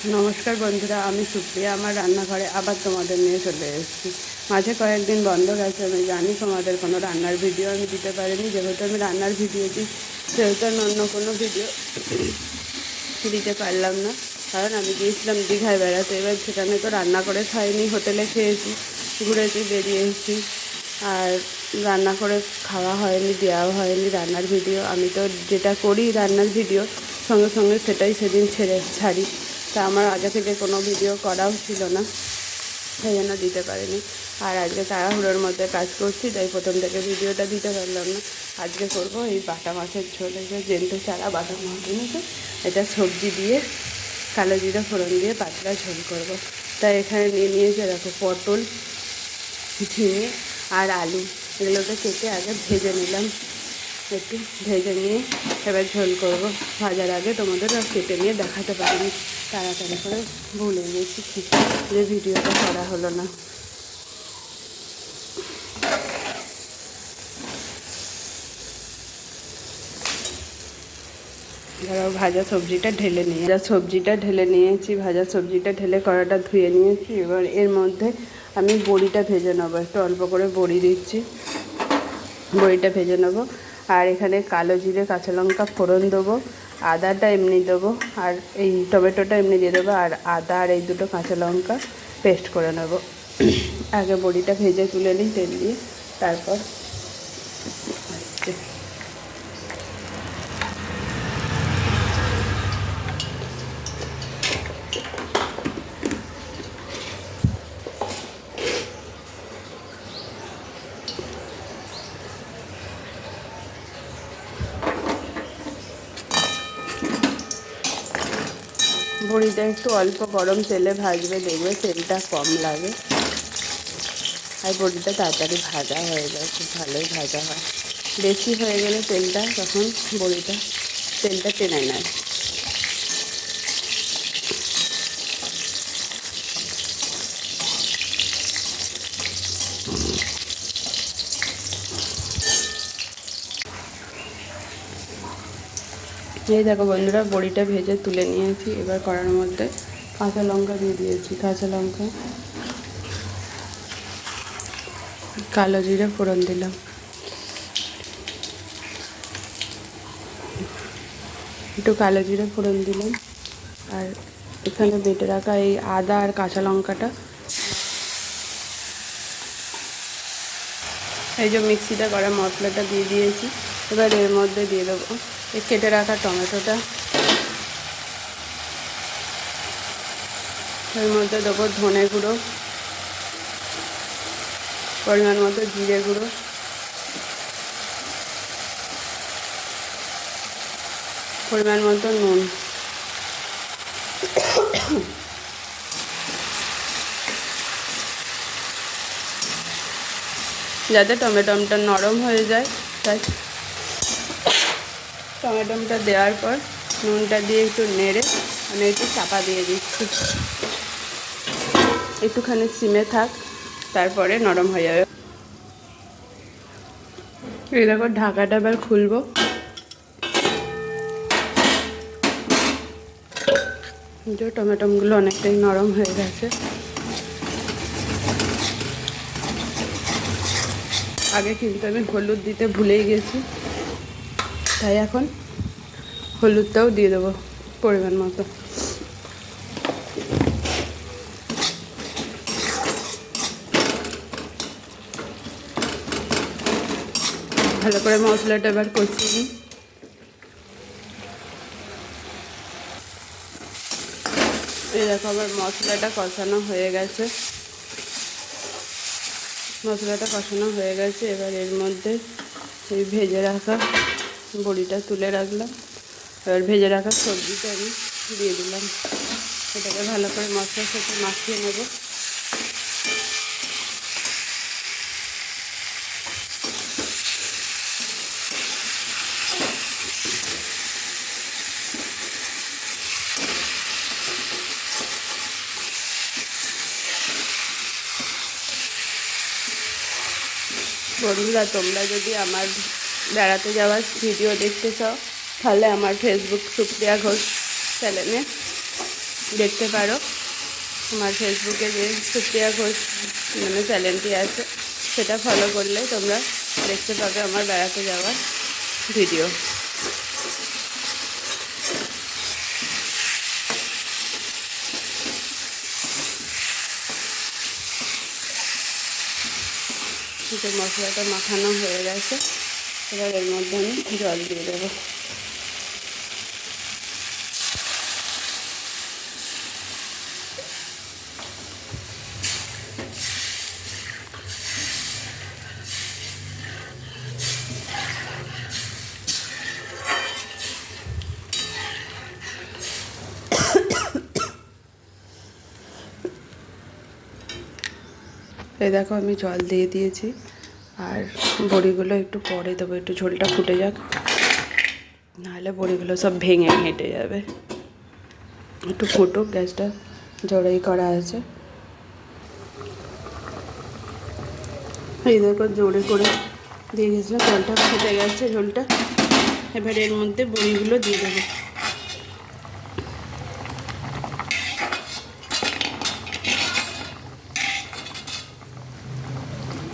নমস্কার বন্ধুরা, আমি সুপ্রিয়া। আমার রান্নাঘরে আবার তোমাদের নিয়ে চলে এসেছি। মাঝে কয়েকদিন বন্ধ গেছে, আমি জানি তোমাদের কোনো রান্নার ভিডিও আমি দিতে পারিনি। যেহেতু আমি রান্নার ভিডিও দিই, সেহেতু আমি অন্য কোনো ভিডিও দিতে পারলাম না, কারণ আমি গিয়েছিলাম দীঘায় বেড়াতে। এবার সেখানে তো রান্না করে খাইনি, হোটেলে খেয়েছি, ঘুরেছি, বেরিয়ে এসেছি, আর রান্না করে খাওয়া হয়নি, দেওয়াও হয়নি রান্নার ভিডিও। আমি তো যেটা করি রান্নার ভিডিও সঙ্গে সঙ্গে সেটাই সেদিন ছাড়ি। তা আমার আগে থেকে কোনো ভিডিও করাও ছিল না, সেই জন্য দিতে পারিনি। আর আজকে তাড়াহুড়োর মধ্যে কাজ করছি, তাই প্রথম থেকে ভিডিওটা দিতে পারলাম না। আজকে করব এই বাটা মাছের ঝোল, এটা জেন্টু ছাড়া বাটা মাছ এনেছে, এটা সবজি দিয়ে কালো জিরা ফোড়ন দিয়ে পাতলা ঝোল করব। তাই এখানে নিয়ে নিয়েছে দেখো পটল, ঝিঙে আর আলু, এগুলোকে কেটে আগে ভেজে নিলাম। একটু ভেজে নিয়ে এবার ঝোল করব। ভাজার আগে তোমাদের আর কেটে নিয়ে দেখাতে পারিনি, তাড়াতাড়ি করে ভুলে গেছি যে ভিডিওটা করা হলো না। ধরো ভাজা সবজিটা ঢেলে নিয়েছি, ভাজা সবজিটা ঢেলে কড়াটা ধুয়ে নিয়েছি। এবার এর মধ্যে আমি বড়িটা ভেজে নেবো, একটু অল্প করে বড়ি দিচ্ছি, বড়িটা ভেজে নেবো। আর এখানে কালো জিরে কাঁচা লঙ্কা ফোড়ন দেবো, আদাটা এমনি দেবো, আর এই টমেটোটা এমনি দিয়ে দেবো, আর আদা আর এই দুটো কাঁচা লঙ্কা পেস্ট করে নেবো। আগে বড়িটা ভেজে তুলে নিই তেল দিয়ে, তারপর বড়িটা একটু অল্প গরম তেলে ভাজবে, দেখবে তেলটা কম লাগে আর বড়িটা তাড়াতাড়ি ভাজা হয়ে যায়, খুব ভালোই ভাজা হয়। বেশি হয়ে গেলে তেলটা তখন তেলটা টেনে নেয়। এই দেখো বন্ধুরা, বড়িটা ভেজে তুলে নিয়েছি। এবার কড়ার মধ্যে কাঁচা লঙ্কা দিয়ে দিয়েছি, কাঁচা লঙ্কা, কালো জিরে ফোড়ন দিলাম, একটু কালো জিরে ফোড়ন দিলাম। আর এখানে বেটে রাখা এই আদা আর কাঁচা লঙ্কাটা, এই যে মিক্সিতে করা মশলাটা দিয়ে দিয়েছি। এবার এর মধ্যে দিয়ে দেবো এই কেটে রাখা টমেটোটা, এর মধ্যে দেবো ধনে গুঁড়ো, পরিমাণ মতো জিরে গুঁড়ো, পরিমাণ মতো নুন, যাতে টমেটোটা নরম হয়ে যায়। তাই টমেটোটা দেওয়ার পর নুনটা দিয়ে একটু নেড়ে মানে একটু চাপা দিয়ে দিচ্ছি, একটুখানি সিমে থাক, তারপরে নরম হয়ে যাবে। এই দেখো ঢাকাটা এবার খুলবো। যে টমেটোগুলো অনেকটাই নরম হয়ে গেছে। আগে কিন্তু আমি হলুদ দিতে ভুলেই গেছি, তাই এখন হলুদটাও দিয়ে দেবো পরিমাণ মতো। ভালো করে মশলাটা এবার কষিয়ে নিই। এই দেখো আবার মশলাটা কষানো হয়ে গেছে, এবার এর মধ্যে এই ভেজে রাখা বড়িটা তুলে রাখলাম, এবার ভেজে রাখা সবজিটা আমি দিয়ে দিলাম। এটাকে ভালো করে মশলার সাথে মাখিয়ে নেব। বন্ধুরা, তোমরা যদি আমার বেড়াতে যাওয়ার ভিডিও দেখতে চাও, তাহলে আমার ফেসবুক সুপ্রিয়া ঘোষ চ্যানেলে দেখতে পারো। আমার ফেসবুকে যে সুপ্রিয়া ঘোষ মানে চ্যানেলটি আছে সেটা ফলো করলে তোমরা দেখতে পাবে আমার বেড়াতে যাওয়ার ভিডিও। মশলাটা মাখানো হয়ে গেছে, এবার এর মধ্যে আমি জল দিয়ে দেবো। এই দেখো আমি জল দিয়ে দিয়েছি, আর বড়িগুলো একটু পরে দেবো, একটু ঝোলটা ফুটে যাক, নাহলে বড়িগুলো সব ভেঙে হেঁটে যাবে। একটু ফুটুক, গ্যাসটা জোরেই করা আছে। এই দেখো জোরে করে দিয়ে গেছিলাম, জলটা ফুটে গেছে ঝোলটা। এবার এর মধ্যে বড়িগুলো দিয়ে দেবো।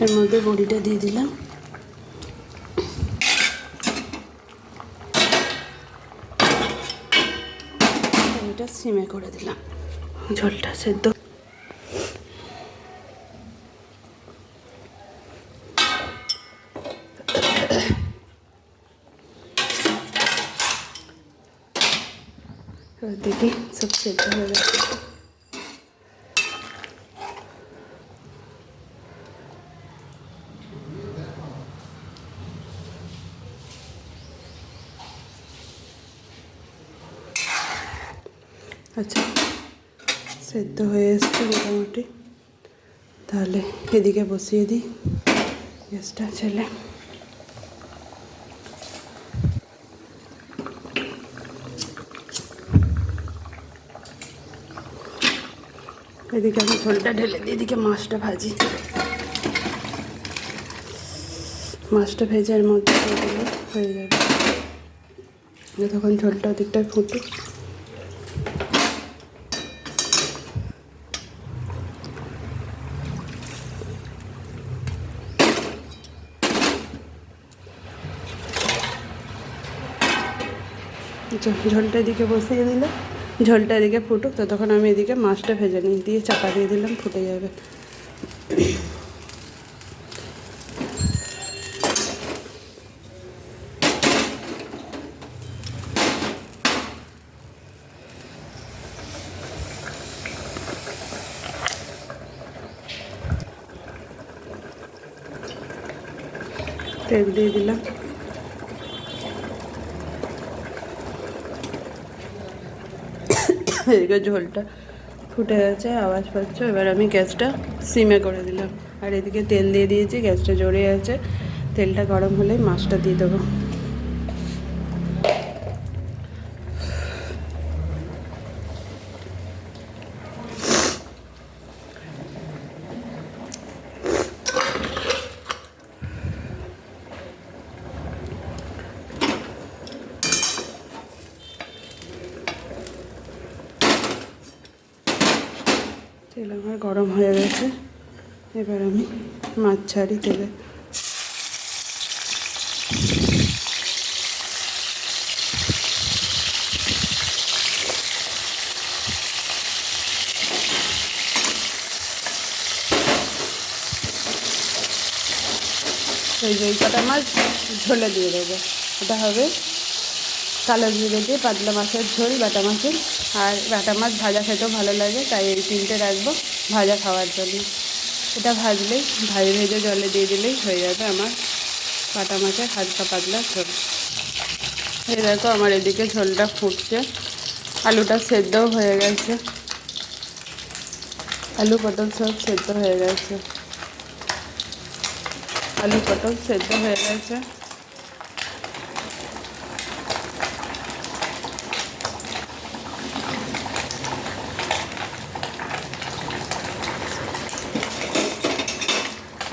এর মধ্যে বড়িটা দিয়ে দিলাম। এটা সিমে করে দিলাম, ঝোলটা সেদ্ধ। দেখি সব সেদ্ধ হয়ে গেছে। আচ্ছা, সেদ্ধ হয়ে এসছে মোটামুটি। তাহলে এদিকে বসিয়ে দিই গ্যাসটা ছেলে। এদিকে আমি ঝোলটা ঢেলে দিই, এদিকে মাছটা ভাজি। মাছটা ভেজে এর মধ্যে দিয়ে দিলে হয়ে যাবে। তখন ঝোলটা ওদিকটায় ফুটুক। ঝোলটা এদিকে বসিয়ে দিলে, ঝোলটা এদিকে ফুটুক, তো তখন আমি এদিকে মাছটা ভেজে নিই, দিয়ে চাপা দিয়ে দিলাম, ফুটে যাবে। তেল দিয়ে দিলাম। এদিকে ঝোলটা ফুটে গেছে, আওয়াজ পাচ্ছ। এবার আমি গ্যাসটা সিমে করে দিলাম, আর এদিকে তেল দিয়ে দিয়েছি, গ্যাসটা জ্বলে আছে। তেলটা গরম হলেই মাছটা দিয়ে দেবো। তেল আমার গরম হয়ে গেছে, এবার আমি মাছ ছাড়ি তেলে। এই কটা মাছ ঝোলে দিয়ে দেবো। এটা হবে কালো জিরে দিয়ে পাতলা মাছের ঝোল, বাটা মাছের। আর বাটা মাছ ভাজা খেতেও ভালো লাগে, তাই এই তিনটে রাখবো ভাজা খাওয়ার জন্য। এটা ভাজলেই ভেজে জলে দিয়ে দিলেই হয়ে যাবে আমার বাটা মাছের হালকা পাতলা ঝোল। এই দেখো আমার এদিকে ঝোলটা ফুটছে, আলুটা সেদ্ধও হয়ে গেছে, আলু পটল সব সেদ্ধ হয়ে গেছে। আলু পটল সেদ্ধ হয়ে গেছে।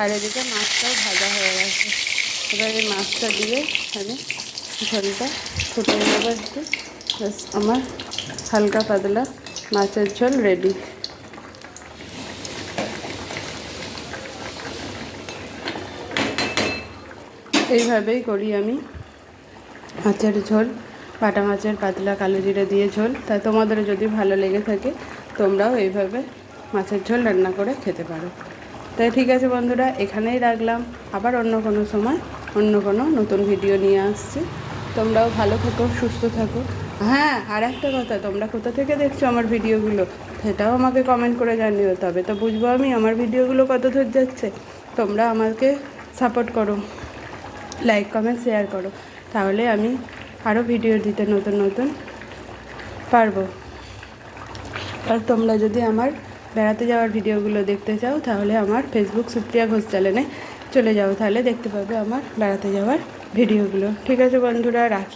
আর এদিকে মাছটাও ভাজা হয়ে গেছে। এবার এই মাছটা দিয়ে আমি ঝোলটা ফুটিয়ে নেবো একটু। ব্যাস আমার হালকা পাতলা মাছের ঝোল রেডি। এইভাবেই করি আমি মাছের ঝোল, বাটা মাছের পাতলা কালো জিরে দিয়ে ঝোল। তাই তোমাদেরও যদি ভালো লেগে থাকে তোমরাও এইভাবে মাছের ঝোল রান্না করে খেতে পারো। তাই ঠিক আছে বন্ধুরা, এখানেই রাখলাম। আবার অন্য কোনো সময় অন্য কোনো নতুন ভিডিও নিয়ে আসছি। তোমরাও ভালো থাকো, সুস্থ থাকো। হ্যাঁ, আর একটা কথা, তোমরা কোথা থেকে দেখছো আমার ভিডিওগুলো সেটাও আমাকে কমেন্ট করে জানিও, তবে তো বুঝবো আমি আমার ভিডিওগুলো কত দূর যাচ্ছে। তোমরা আমাকে সাপোর্ট করো, লাইক কমেন্ট শেয়ার করো, তাহলে আমি আরও ভিডিও দিতে নতুন নতুন পারবো। আর তোমরা যদি আমার বেড়াতে যাওয়ার ভিডিওগুলো দেখতে চাও তাহলে আমার ফেসবুক সুপ্রিয়া ঘোষ চ্যানেলে চলে যাও, তাহলে দেখতে পাবে আমার বেড়াতে যাওয়ার ভিডিওগুলো। ঠিক আছে বন্ধুরা, রাখি।